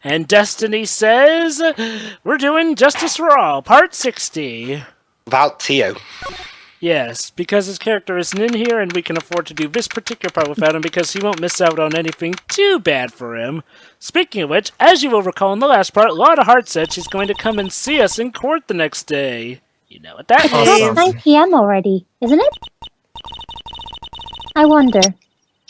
And Destiny says, we're doing Justice for All, Part 60. Without Tio. Yes, because his character isn't in here, and we can afford to do this particular part without him because he won't miss out on anything too bad for him. Speaking of which, as you will recall in the last part, Lotta Hart said she's going to come and see us in court the next day. You know what that means. It's 9 p.m. already, isn't it? I wonder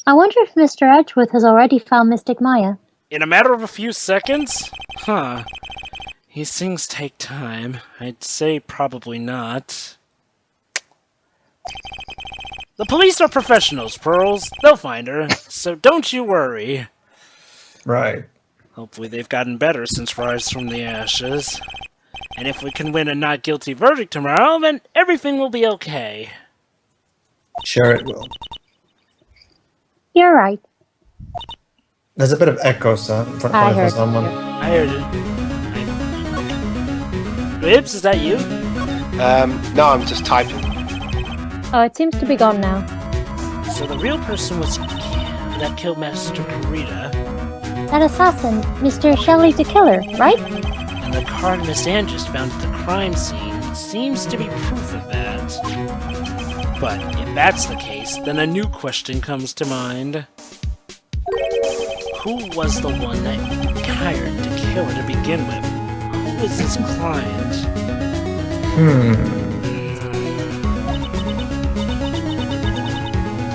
if Mr. Edgeworth has already found Mystic Maya. In a matter of a few seconds? Huh. These things take time. I'd say probably not. The police are professionals, Pearls. They'll find her, so don't you worry. Right. Hopefully they've gotten better since Rise from the Ashes. And if we can win a not guilty verdict tomorrow, then everything will be okay. Sure it will. You're right. There's a bit of echo from someone. I heard it. Ribs, is that you? No, I'm just typing. Oh, it seems to be gone now. So the real person was that killed Master Karita. That assassin, Mr. Shelley the Killer, right? And the card Miss Andrews found at the crime scene seems to be proof of that. But if that's the case, then a new question comes to mind. Who was the one that hired to kill her to begin with? Who was his client?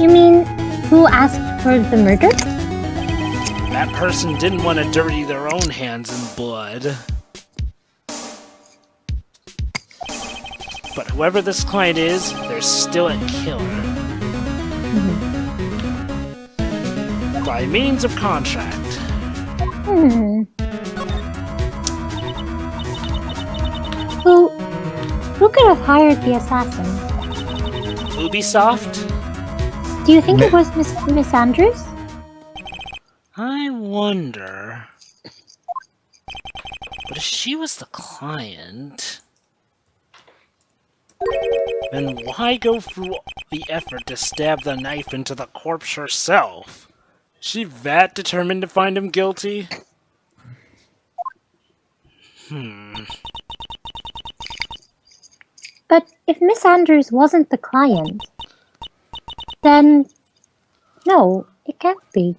You mean, who asked for the murder? That person didn't want to dirty their own hands in blood. But whoever this client is, there's still a killer. By means of contract. Who could have hired the assassin? Ubisoft? Do you think it was Miss Andrews? I wonder. But if she was the client, then why go through the effort to stab the knife into the corpse herself? Is she that determined to find him guilty? But if Miss Andrews wasn't the client, then no, it can't be.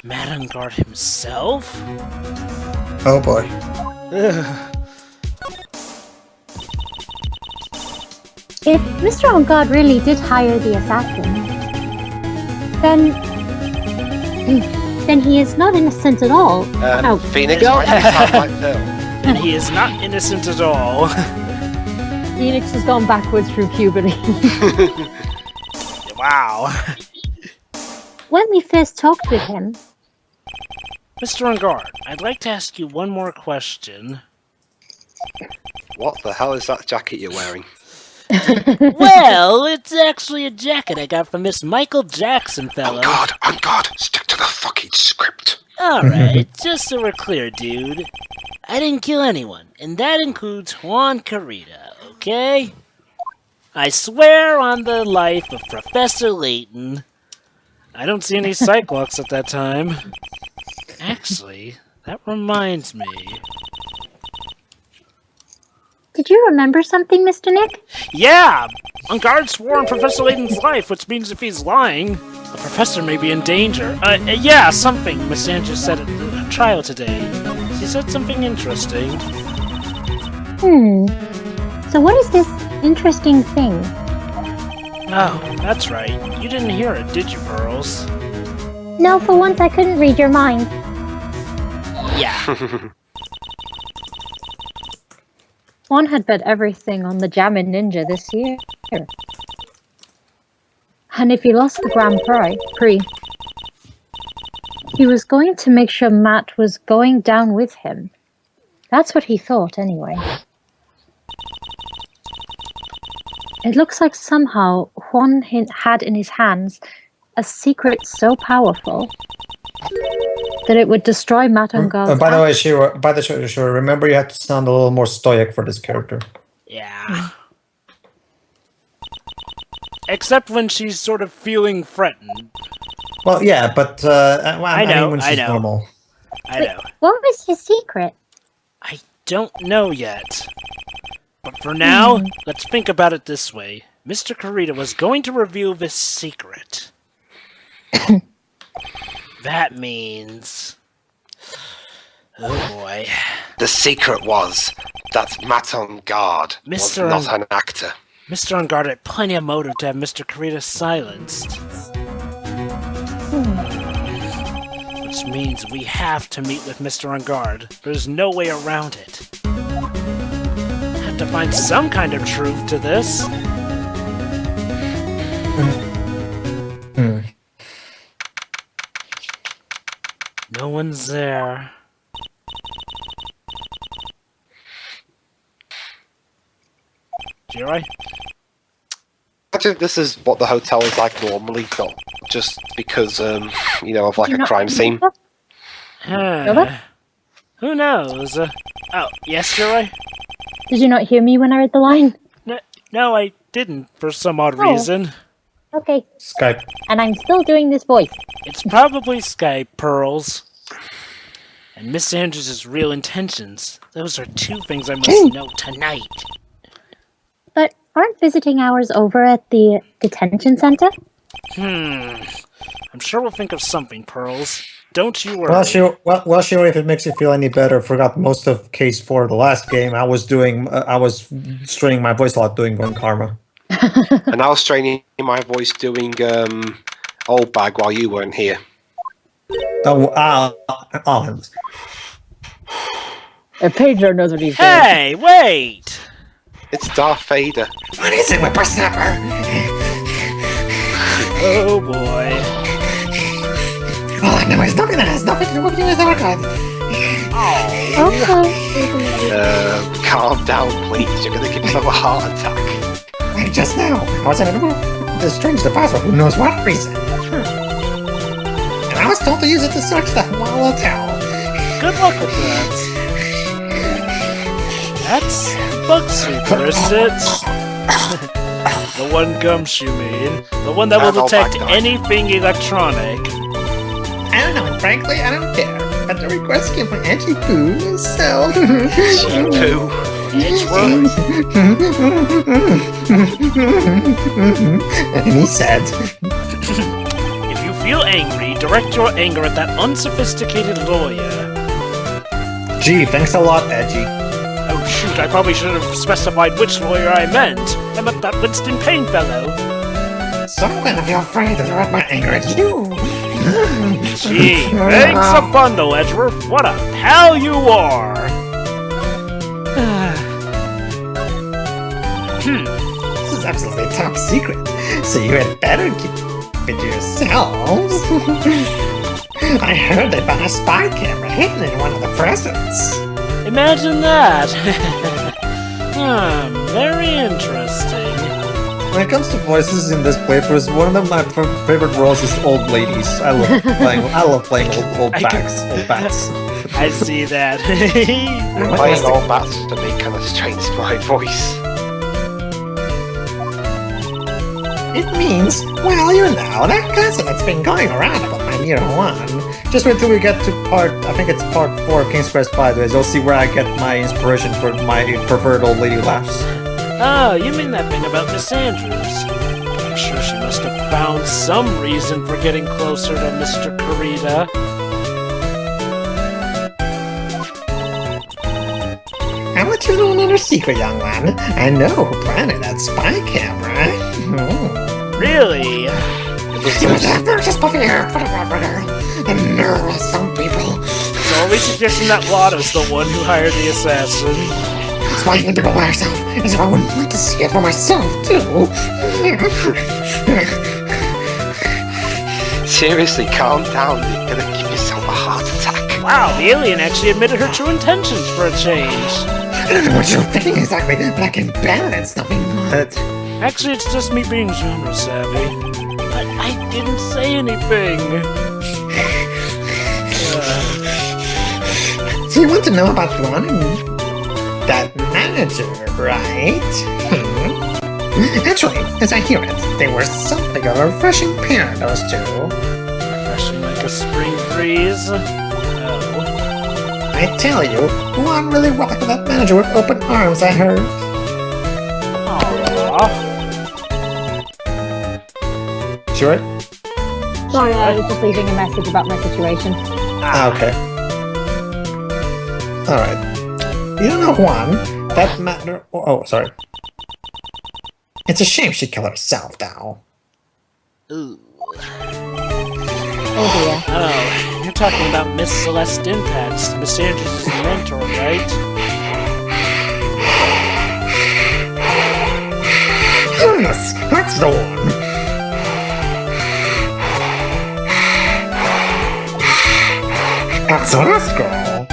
Madangard himself? Oh boy. If Mr. On God really did hire the assassin, then he is not innocent at all. Phoenix, why do you sound like Phil? And he is not innocent at all. Phoenix has gone backwards through puberty. Wow. When we first talked with him... Mr. Ungard, I'd like to ask you one more question. What the hell is that jacket you're wearing? Well, it's actually a jacket I got from Miss Michael Jackson, fellow. On guard! Stick to the fucking script! Alright, just so we're clear, dude. I didn't kill anyone, and that includes Juan Carita, okay? I swear on the life of Professor Layton. I don't see any Cyclops at that time. Actually, that reminds me. Did you remember something, Mr. Nick? Yeah! Ungard swore on Professor Layton's life, which means if he's lying, the professor may be in danger. Yeah, something Miss Andrews said at the trial today. She said something interesting. So what is this interesting thing? Oh, that's right. You didn't hear it, did you, Pearls? No, for once I couldn't read your mind. Yeah. Juan had bet everything on the Jammin' Ninja this year. And if he lost the Grand Prix, he was going to make sure Matt was going down with him. That's what he thought, anyway. It looks like somehow Juan had in his hands a secret so powerful that it would destroy Matt Ungard's... By the way, Shura, remember you have to sound a little more stoic for this character. Yeah. Except when she's sort of feeling threatened. Well, yeah, but I mean when she's normal. I Wait, know. what was his secret? I don't know yet. But for now, let's think about it this way. Mr. Kurita was going to reveal this secret. That means... Oh boy. The secret was that Matt on guard was Mr. not an actor. Mr. On Guard had plenty of motive to have Mr. Kurita silenced. Which means we have to meet with Mr. On Guard. There's no way around it. Have to find some kind of truth to this. No one's there. Jirai? Imagine this is what the hotel is like normally, not just because, you know, of like Did you a not crime scene. Jovah? Who knows? Oh, yes, Jirai? Did you not hear me when I read the line? No, I didn't, for some odd reason. Okay, Skype. and I'm still doing this voice. It's probably Skype, Pearls. And Miss Andrews' real intentions. Those are two things I must know tonight. But aren't visiting hours over at the detention center? I'm sure we'll think of something, Pearls. Don't you worry. Well, Shiro, if it makes you feel any better, forgot most of case 4 the last game. I was straining my voice a lot doing Gun Karma. And I was straining my voice doing Oldbag while you weren't here. Pedro knows what he's doing. Hey, wait! It's Darth Vader. What is it, whippersnapper? Oh boy. All I know is nothing that has nothing to do with you is our god. Okay. Calm down, please. You're gonna give yourself a heart attack. Like just now, I was in a room to strange the password who knows what reason. And I was told to use it to search the whole hotel. Good luck with that. That's bug super, isn't it? The one gumshoe, you mean? The one that will detect anything electronic. I don't know, and frankly, I don't care. But the request came from Edgy Poo, so... Poo. It's worth. And he said... If you feel angry, direct your anger at that unsophisticated lawyer. Gee, thanks a lot, Edgy. Oh shoot, I probably should have specified which lawyer I meant. I meant that Winston Payne fellow. So when I feel afraid to direct my anger at you... Gee, thanks a bundle, Edgeworth. What a pal you are! This is absolutely top secret, so you had better keep it to yourselves. I heard they found a spy camera hidden in one of the presents. Imagine that! Very interesting. When it comes to voices in this playthrough, one of my favorite roles is old ladies. I love playing old backs. I see that. Playing all bats to me kind of strains my voice. It means, well, you know, that gossip that's been going around about my year 1. Just wait till we get to I think it's part 4 of King's Quest Byways. You'll see where I get my inspiration for my preferred old lady laughs. Oh, you mean that thing about Miss Andrews? I'm sure she must have found some reason for getting closer to Mr. Kurita. I'll let you know another secret, young man. I know who planted that spy camera. Really? It was that versus behavior for the girl. The nerve of some people. So are we suggesting that Wada's the one who hired the assassin? That's why I need to go by myself, as if I wouldn't want to see it for myself, too. Seriously, calm down. You're gonna give yourself a heart attack. Wow, the alien actually admitted her true intentions for a change. I don't know what you're thinking exactly, but I can bet it's nothing but... Actually, it's just me being genre savvy. But I didn't say anything. So you want to know about Ron and that manager, right? Actually, as I hear it, they were something of a refreshing pair, those two. Refreshing like a spring breeze. Oh. I tell you, Juan really welcomed that manager with open arms, I heard. Aww. Sure? Sorry, I was just leaving a message about my situation. Okay. Alright. You don't know Juan? That matter. Oh, sorry. It's a shame she killed herself now. Ooh. Oh dear. Oh, you're talking about Miss Celeste Impacts, Miss Andrews' mentor, right? Yes, that's the one. That's the last girl.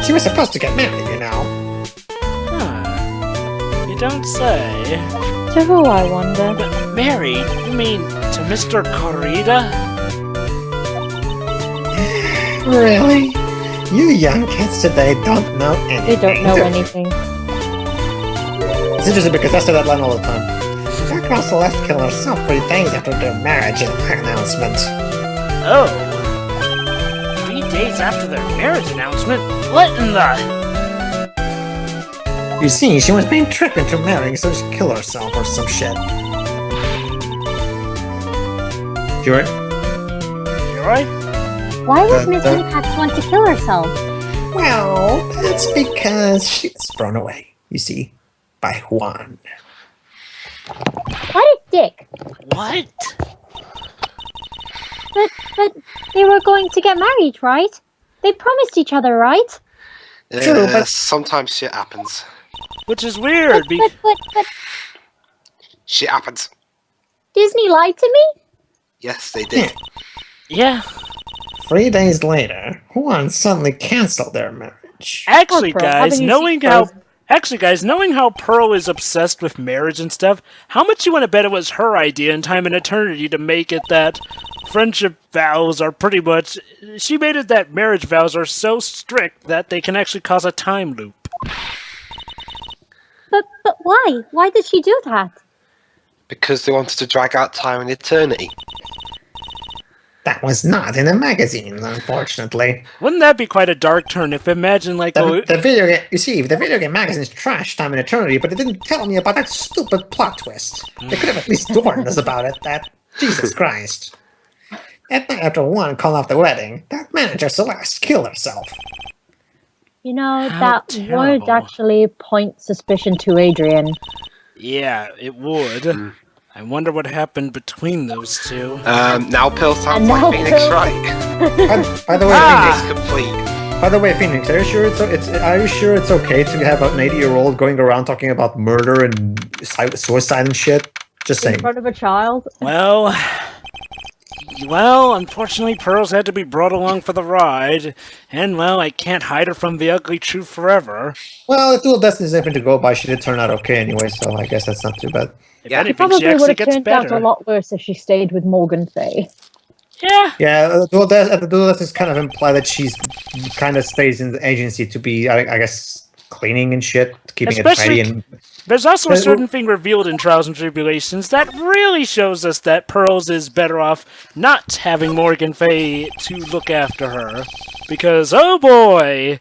She was supposed to get married, you know. Huh. You don't say. To who, I wonder? But married? You mean to Mr. Corrida? Really? You young kids today don't know anything. They don't know do you? anything. It's interesting because I say that line all the time. That girl Celeste killed herself 3 days after their marriage announcement. Oh. 3 days after their marriage announcement? What in the... You see, she was being tricked into marrying, so she killed herself or some shit. Sure? You're right? Why would Miss Impact want to kill herself? Well, that's because she was thrown away, you see, by Juan. What a dick! What? But they were going to get married, right? They promised each other, right? True, but- sometimes shit happens. Which is weird, But Shit happens. Disney lied to me? Yes, they did. yeah. 3 days later, Juan suddenly canceled their marriage. Actually, Poor Pearl. guys, Haven't you knowing seen how... Frozen? Actually, guys, knowing how Pearl is obsessed with marriage and stuff, how much you want to bet it was her idea in Time and Eternity to make it that friendship vows are pretty much... She made it that marriage vows are so strict that they can actually cause a time loop. But why? Why did she do that? Because they wanted to drag out Time and Eternity. That was not in the magazine, unfortunately. Wouldn't that be quite a dark turn if imagine like... The video game, you see, the video game magazine is trash, Time and Eternity, but it didn't tell me about that stupid plot twist. They could have at least warned us about it. That Jesus Christ! At night after Juan called off the wedding, that manager Celeste killed herself. You know, How that terrible. would actually point suspicion to Adrian. Yeah, it would. I wonder what happened between those two. Now Pearl sounds And now like Phoenix Pearl- Wright. By the way, Ah! It's complete. By the way, Phoenix, are you sure it's okay to have an 80-year-old going around talking about murder and suicide and shit? Just In saying. front of a child? Well, unfortunately, Pearl's had to be brought along for the ride, and, well, I can't hide her from the ugly truth forever. Well, if Dual Destiny's anything to go by, she did turn out okay anyway, so I guess that's not too bad. If Yeah, anything, It probably she would actually have gets turned out better. a lot worse if she stayed with Morgan Fay. Yeah, Yeah, Dual Destiny's kind of imply that she's kind of stays in the agency to be, I guess, cleaning and shit, keeping Especially- it tidy and... there's also a Yeah, certain thing revealed in Trials and Tribulations that really shows us that Pearls is better off not having Morgan Fay to look after her. Because, oh boy,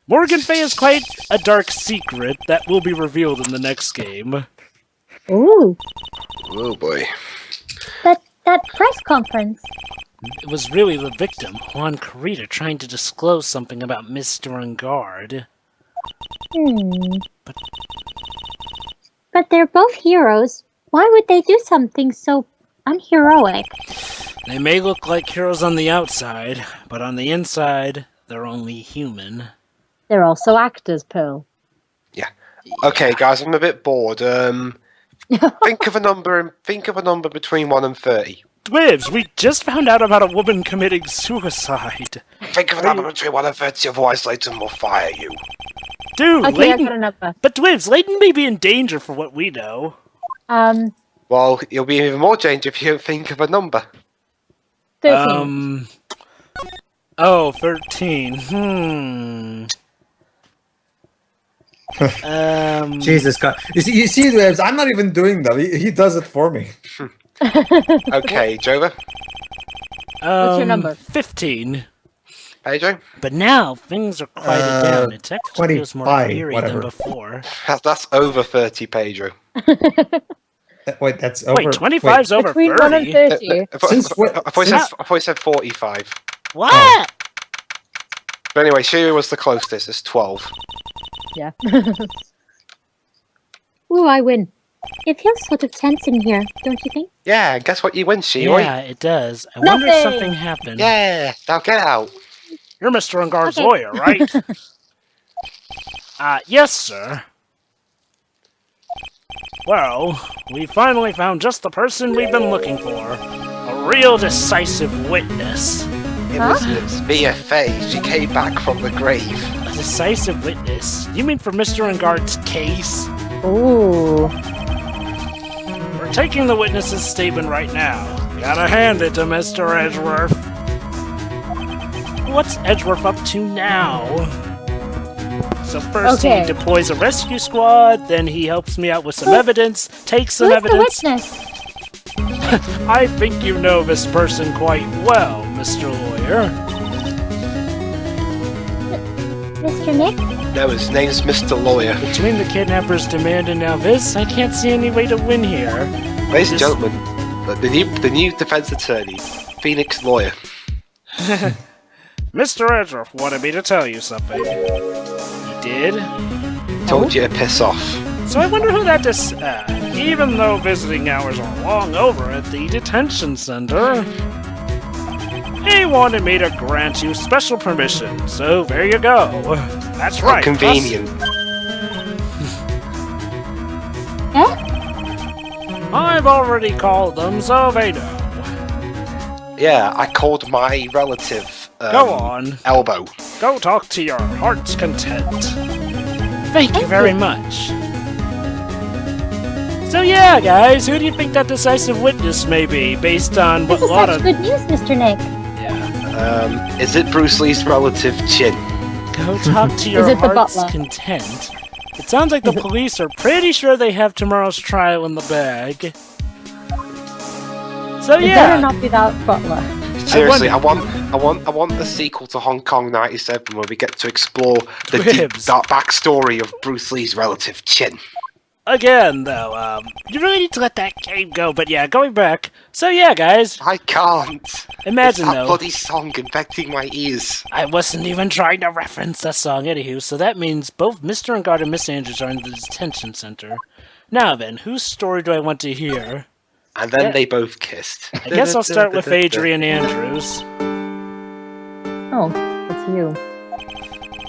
Morgan Fay is quite a dark secret that will be revealed in the next game. Ooh, Oh boy. that press conference. It was really the victim, Juan Carita, trying to disclose something about Mr. Ungard. But they're both heroes. Why would they do something so unheroic? They may look like heroes on the outside, but on the inside, they're only human. They're also actors, Pearl. Okay, guys, I'm a bit bored. Think of a number between 1 and 30. Dwibs, we just found out about a woman committing suicide. Think of a number between 1 and 30, otherwise Leighton will fire you. Dude, Okay, I Leighton... got a number. But Dwibs, Leighton may be in danger for what we know. Well, you'll be in even more danger if you don't think of a number. 13. Oh, 13. Jesus Christ. You see, Dwebs, I'm not even doing that. He does it for me. Okay, Jovah? What's your number? 15. Pedro? But now things are quieted down. It actually feels more 25, eerie whatever. than before. That's over 30, Pedro. Wait, that's over. Wait, 25's over Between 1 and 30? 30. I thought you said 45. What? Oh. But anyway, Shiri was the closest. It's 12. Yeah. Ooh, I win. It feels sort of tense in here, don't you think? Yeah, and guess what you win, Shiri? Yeah, it does. I wonder if Nothing. something happened. Yeah, now get out. You're Mr. Ungard's Okay. lawyer, right? Yes, sir. Well, we finally found just the person we've been looking for. A real decisive witness. It's Mia Faye. She came back from the grave. A decisive witness? You mean for Mr. Ungard's case? Ooh. We're taking the witness's statement right now. Gotta hand it to Mr. Edgeworth. What's Edgeworth up to now? So first Okay. he deploys a rescue squad, then he helps me out with some evidence, takes some Who's the evidence. witness? I think you know this person quite well, Mr. Lawyer. Mr. Nick? No, his name's Mr. Lawyer. Between the kidnapper's demand and now this, I can't see any way to win here. Ladies and This- gentlemen, the new defense attorney, Phoenix Lawyer. Mr. Edgeworth wanted me to tell you something. He did? Told you to piss off. So I wonder who that is. Even though visiting hours are long over at the detention center, he wanted me to grant you special permission. So there you go. That's How right. convenient. I've already called them, so they know. Yeah, I called my relative. Go on. Elbow. Go talk to your heart's content. Thank you very much. So yeah, guys, who do you think that decisive witness may be, based on what This is lot such of... good news, Mr. Nick. Yeah. Is it Bruce Lee's relative, Chin? Go talk to your it the heart's butler? content. It sounds like the police are pretty sure they have tomorrow's trial in the bag. So It better yeah, not be that butler. Seriously, I want the sequel to Hong Kong '97 where we get to explore the deep Twibs. dark backstory of Bruce Lee's relative, Chin. again though, you really need to let that game go, but yeah, going back. So yeah, guys, I can't. imagine it's that though, bloody song infecting my ears. I wasn't even trying to reference that song anywho, so that means both Mr. Ungard and Miss Andrews are in the detention center. Now then, whose story do I want to hear? And then Yeah. they both kissed. I guess I'll start with Adrian Andrews. Oh, it's you.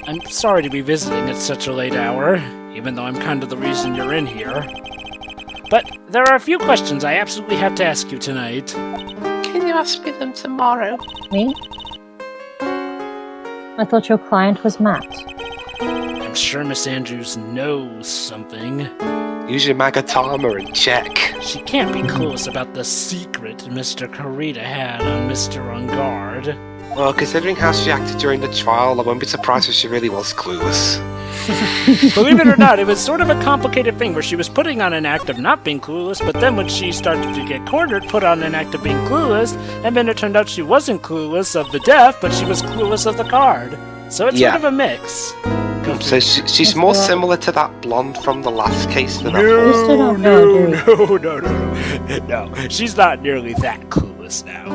I'm sorry to be visiting at such a late hour, even though I'm kind of the reason you're in here. But there are a few questions I absolutely have to ask you tonight. Can you ask me them tomorrow? Me? I thought your client was Matt. I'm sure Miss Andrews knows something. Use your Magatama and check. She can't be clueless about the secret Mr. Karita had on Mr. Ungard. Well, considering how she acted during the trial, I won't be surprised if she really was clueless. Believe it or not, it was sort of a complicated thing where she was putting on an act of not being clueless, but then when she started to get cornered, put on an act of being clueless, and then it turned out she wasn't clueless of the death, but she was clueless of the card. So it's Yeah. sort of a mix. So she's more similar to that blonde from the last case than I We still don't know, do we? No, she's not nearly that clueless now.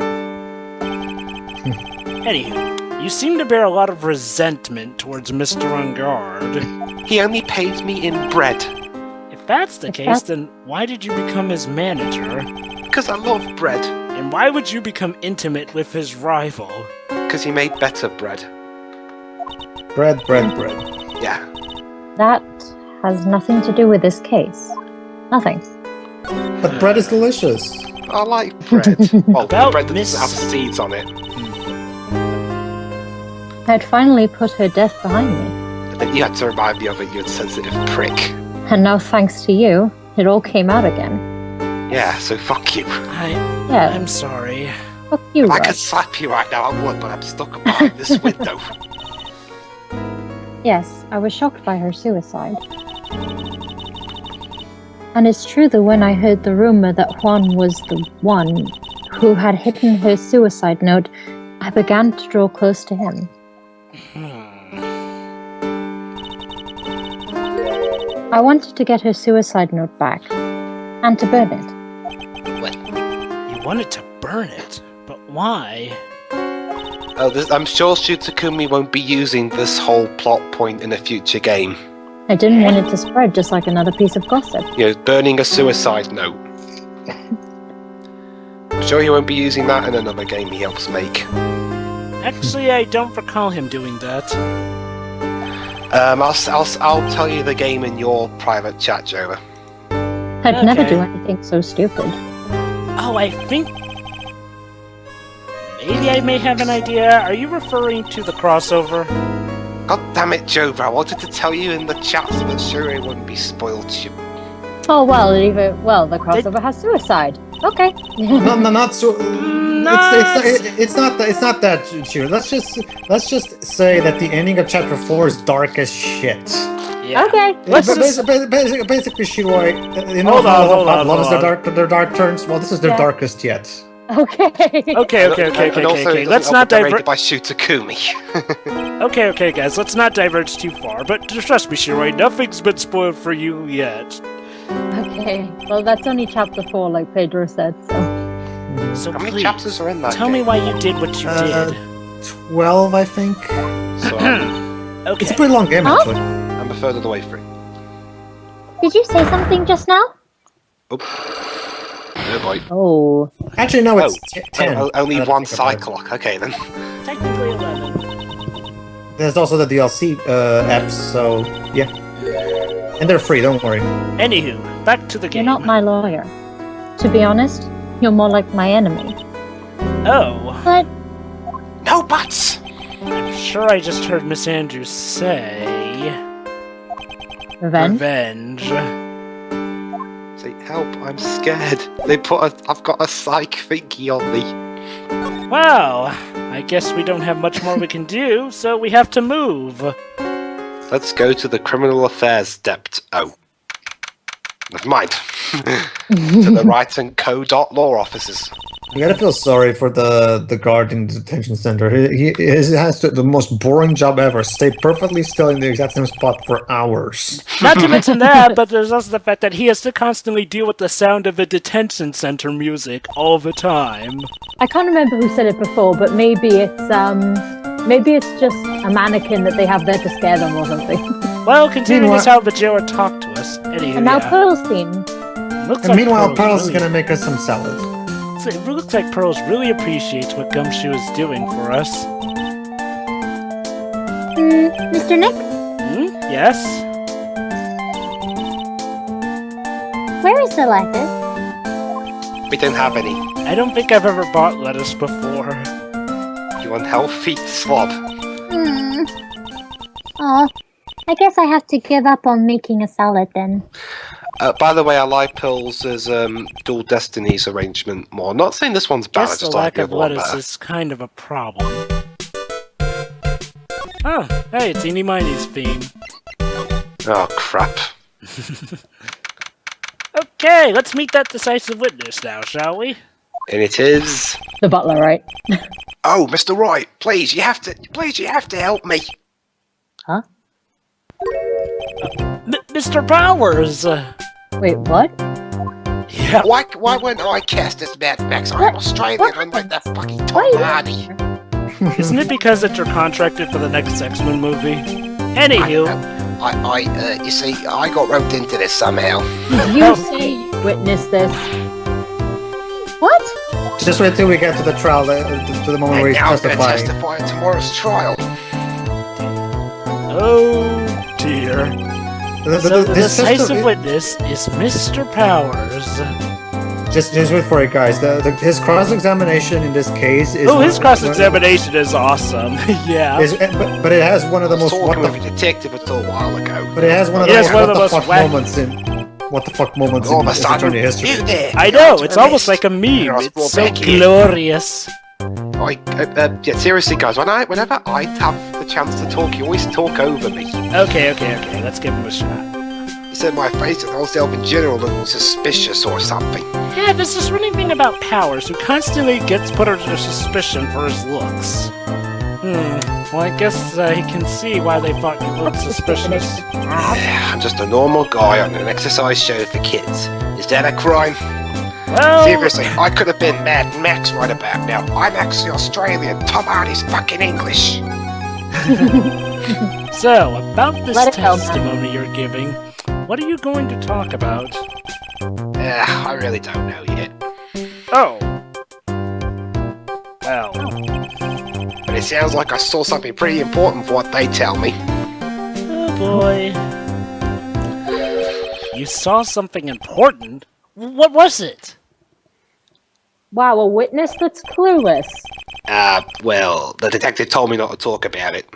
Anywho, you seem to bear a lot of resentment towards Mr. Ungard. He only pays me in bread. If that's the If case, that's- then why did you become his manager? Because I love bread. And why would you become intimate with his rival? Because he made better bread. Bread. Yeah. That has nothing to do with this case. Nothing. But bread is delicious. I like bread. Well, About bread that Miss- doesn't have seeds on it. I had finally put her death behind me. And then you had to remind me of it, you insensitive prick. And now, thanks to you, it all came out again. Yeah, so fuck you. Yeah, I'm sorry. fuck you, If I Wright. could slap you right now, I would, but I'm stuck behind this window. Yes, I was shocked by her suicide. And it's true that when I heard the rumor that Juan was the one who had hidden her suicide note, I began to draw close to him. I wanted to get her suicide note back. And to burn it. What? You wanted to burn it? But why? Oh, I'm sure Shutakumi won't be using this whole plot point in a future game. I didn't want it to spread just like another piece of gossip. You know, burning a suicide note. I'm sure he won't be using that in another game he helps make. Actually, I don't recall him doing that. I'll tell you the game in your private chat, Jovah. I'd never Okay. do anything so stupid. Oh, I think... Maybe I may have an idea. Are you referring to the crossover? God damn it, Jovah, I wanted to tell you in the chat, but sure it wouldn't be spoiled to you. Oh well, the crossover has suicide. Okay. No, not so. It's not that, Cheer. Let's just say that the ending of chapter 4 is dark as shit. Yeah. Okay. Basically, Shiroi, you know Hold how on. a lot of their dark turns. Well, this is their Yeah. darkest yet. Okay. Okay. And also, it Let's doesn't not get rated divert. by Shutakumi. Okay, guys. Let's not diverge too far. But trust me, Shiroi, nothing's been spoiled for you yet. Okay. Well, that's only chapter 4, like Pedro said. So How many please, chapters are in that tell me game? why you did what you did. 12, I think. So, It's a Okay. pretty long game, Huh? actually. I'm a third of the way through. Did you say something just now? Oh boy. Oh. Actually, no, it's 10. Only now that I one think about it. cyclock. Okay then. Technically 11. There's also the DLC apps, so yeah. And they're free, don't worry. Anywho, back to the game. You're not my lawyer. To be honest, you're more like my enemy. Oh, But No buts. I'm sure I just heard Miss Andrews say... Revenge? Revenge. Say help! I'm scared. I've got a psych thingy on me. Well, I guess we don't have much more we can do, so we have to move. Let's go to the criminal affairs depth. Oh, never mind. To the Wright and Co. Law offices. You gotta feel sorry for the guard in the detention center. He has the most boring job ever. Stay perfectly still in the exact same spot for hours. Not to mention that, but there's also the fact that he has to constantly deal with the sound of the detention center music all the time. I can't remember who said it before, but maybe it's just a mannequin that they have there to scare them or something. Well, considering Meanwhile- this how the jailer talked to us. Anywho, And now yeah. Pearl's theme. Looks And like meanwhile, Pearl's really- gonna make us some salad. It looks like Pearls really appreciates what Gumshoe is doing for us. Mr. Nick, Yes? where is the lettuce? We don't have any. I don't think I've ever bought lettuce before. You unhealthy slob. Oh, I guess I have to give up on making a salad then. By the way, I like Pearl's Dual Destinies arrangement more. I'm not saying this one's bad. I Guess the just like lack the of other one lettuce better. is kind of a problem. Oh, hey, it's Eeny Miny's theme. Oh crap! Okay, let's meet that decisive witness now, shall we? And it is. The butler, right? Oh, Mr. Wright, please, you have to help me. Huh? Mr. Powers! Wait, what? Yeah, Why weren't I cast as Mad Max? I'm Australian, unlike that fucking Tom Hardy. isn't it because that you're contracted for the next X-Men movie? Anywho, You see, I got roped into this somehow. You say you witnessed this. What? Just wait till we get to the trial, to the moment where And he's now I'm going to testifying. testify at tomorrow's trial. oh dear. So the This decisive system- witness is Mr. Powers. Just wait for it, guys. His cross-examination in this case is... Oh, his cross-examination is awesome. Yeah. But it has one of the I was most... talking What with the, a detective a little while ago. but it has one of It the has one of the what the most fuck wacky- moments in... What the fuck moments All in of a sudden, attorney history. you there. I You're know, onto it's the almost list. like a meme. You're It's brought so back in. glorious. Yeah, seriously, guys, whenever I have the chance to talk, you always talk over me. Okay, let's give him a shot. You said my face and myself in general looked suspicious or something. Yeah, there's this running thing about Powers, who constantly gets put under suspicion for his looks. Well, I guess he can see why they thought you looked suspicious. I'm just a normal guy on an exercise show for kids. Is that a crime? Well, Seriously, I could have been Mad Max right about now. I'm actually Australian. Tom Hardy's fucking English. so, about this Let it go, man. testimony you're giving, what are you going to talk about? I really don't know yet. Oh. Well, But it sounds like I saw something pretty important for what they tell me. oh boy. You saw something important? What was it? Wow, a witness that's clueless. Well, the detective told me not to talk about it.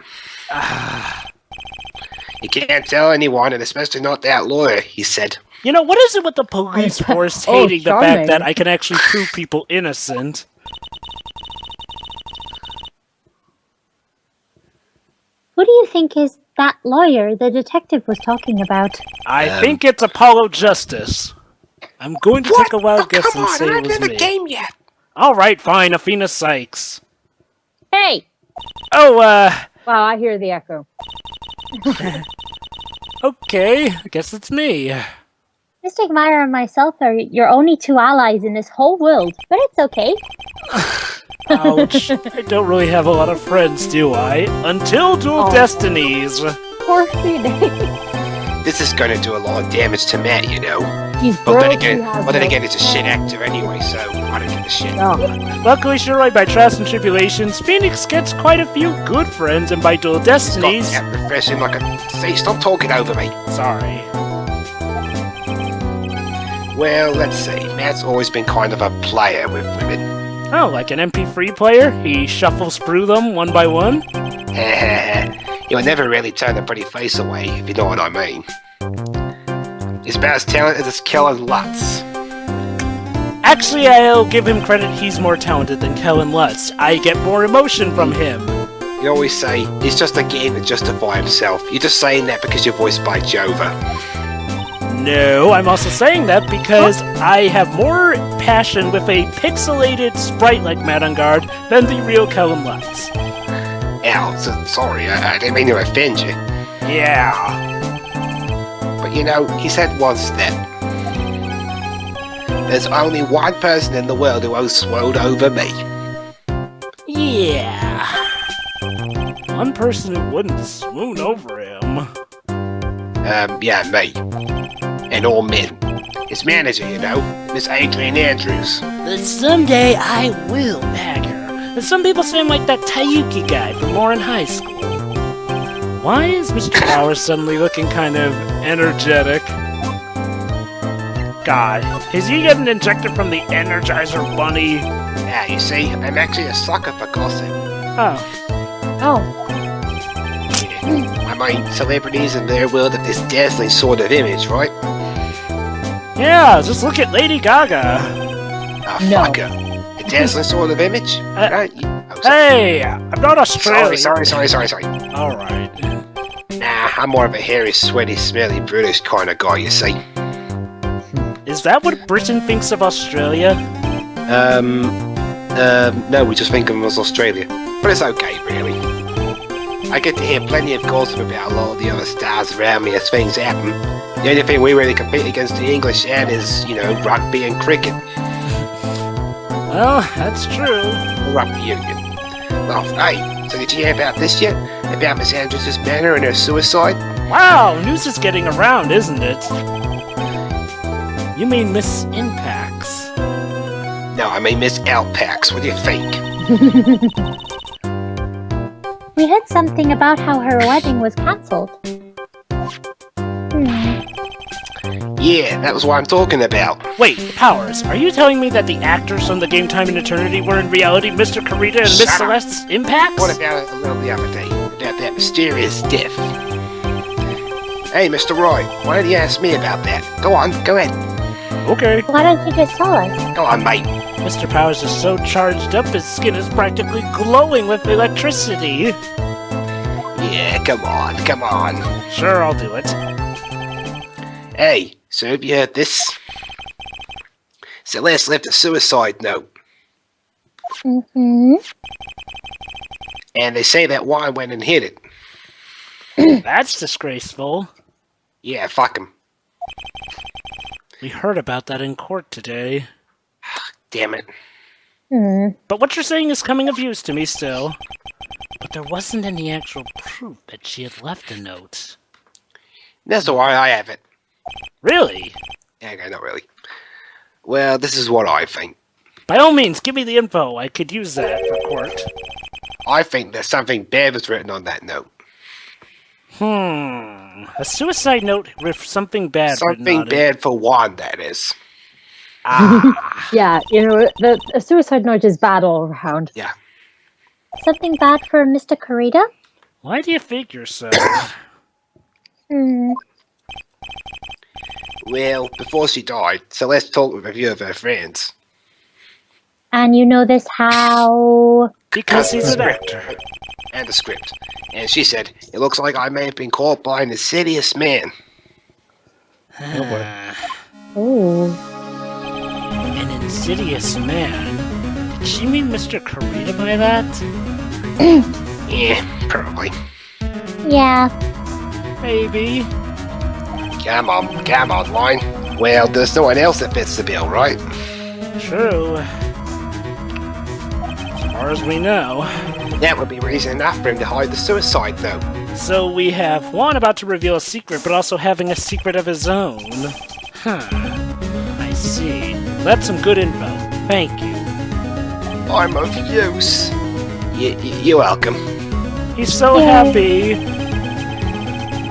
You can't tell anyone, and especially not that lawyer, he said. You know, what is it with the police force Oh, hating the fact charming. that I can actually prove people innocent? Who do you think is that lawyer the detective was talking about? I think it's Apollo Justice. I'm going to take a wild guess Come and on, say I'm it not was in the me. game yet. Alright, fine, Athena Sykes. Hey! Oh, Wow, I hear the echo. okay, I guess it's me. Mystic Myra and myself are your only two allies in this whole world, but it's okay. Ouch. I don't really have a lot of friends, do I? Until Dual Oh. Destinies. Poor Phoenix. This is going to do a lot of damage to Matt, you know. He's But broke, then he again, has but then no again, it's a shit friends. actor anyway, so I don't give a shit. Oh. Luckily, sure, right, by trials and tribulations, Phoenix gets quite a few good friends, and by Dual It's Destinies... got that refreshing like a... See, stop talking over me. Sorry. Well, let's see. Matt's always been kind of a player with women. Oh, like an MP3 player? He shuffles through them one by one? You'll never really turn a pretty face away, if you know what I mean. He's about as talented as Kellen Lutz. Actually, I'll give him credit, he's more talented than Kellen Lutz. I get more emotion from him. You always say, he's just a game to justify himself. You're just saying that because you're voiced by Jovah. No, I'm also saying that because I have more passion with a pixelated sprite like Madangard than the real Kellen Lutz. Ow, sorry, I didn't mean to offend you. Yeah. But you know, he said once that there's only one person in the world who owes sword over me. Yeah. One person who wouldn't swoon over him. Yeah, me. And all men. His manager, you know, Miss Adrian Andrews. But someday I will bag her. And some people say I'm like that Taiyuki guy from Lauren High School. Why is Mr. Powers suddenly looking kind of energetic? God, is he getting injected from the Energizer Bunny? Yeah, you see, I'm actually a sucker for gossip. Oh. Oh. I mean, celebrities in their world have this dazzling sort of image, right? Yeah, just look at Lady Gaga. Ah, No. fuck her. A dazzling sort of image? Right? Oh, sorry. Hey, I'm not Australian. Sorry. Alright. Nah, I'm more of a hairy, sweaty, smelly, British kind of guy, you see. Is that what Britain thinks of Australia? No, we just think of them as Australia. But it's okay, really. I get to hear plenty of gossip about a lot of the other stars around me as things happen. The only thing we really compete against the English at is, you know, rugby and cricket. Well, that's true. Rugby union. Well, hey, so did you hear about this yet? About Miss Andrews' manor and her suicide? Wow, news is getting around, isn't it? You mean Miss Impacts? No, I mean Miss Outpacks. What do you think? We heard something about how her wedding was cancelled. Yeah, that was what I'm talking about. Wait, Powers, are you telling me that the actors from the Game Time and Eternity were in reality Mr. Karita and Miss Shut up. Celeste's Impacts? What about it a little the other day? About that mysterious death? Hey, Mr. Roy, why don't you ask me about that? Go on, go ahead. Okay. Why don't you just tell us? Go on, mate. Mr. Powers is so charged up, his skin is practically glowing with electricity. Yeah, come on. Sure, I'll do it. Hey, so have you heard this? Celeste left a suicide note. Mm-hmm. And they say that Juan went and hid it. That's disgraceful. Yeah, fuck him. We heard about that in court today. Damn it. But what you're saying is coming of use to me still. But there wasn't any actual proof that she had left a note. That's why I have it. Really? Okay, not really. Well, this is what I think. By all means, give me the info. I could use that for court. I think there's something bad was written on that note. A suicide note with something bad written Something on it. bad for Juan, that is. Yeah, a suicide note is bad all around. Yeah. Something bad for Mr. Karita? Why do you figure so? Well, before she died, Celeste talked with a few of her friends. And you know this how? Because he's an actor. And the script. And she said, it looks like I may have been caught by an insidious man. Oh. An insidious man? Did she mean Mr. Karita by that? Yeah, probably. Yeah. Maybe. Come on, Line. Well, there's no one else that fits the bill, right? True. As far as we know. That would be reason enough for him to hide the suicide, though. So we have Juan about to reveal a secret, but also having a secret of his own. I see. That's some good info. Thank you. I'm of use. You're welcome. He's so Yay. happy.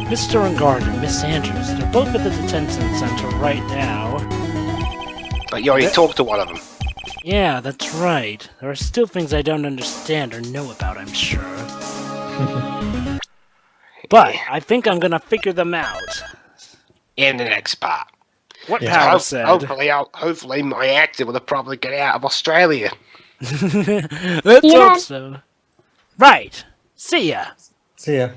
Mr. Ungard and Miss Andrews, they're both at the detention center right now. But you already talked to one of them. Yeah, that's right. There are still things I don't understand or know about, I'm sure. But I think I'm gonna figure them out. In the next part. What Yeah. Power said. Hopefully my actor will probably get out of Australia. Let's Yeah. hope so. Right. See ya. See ya.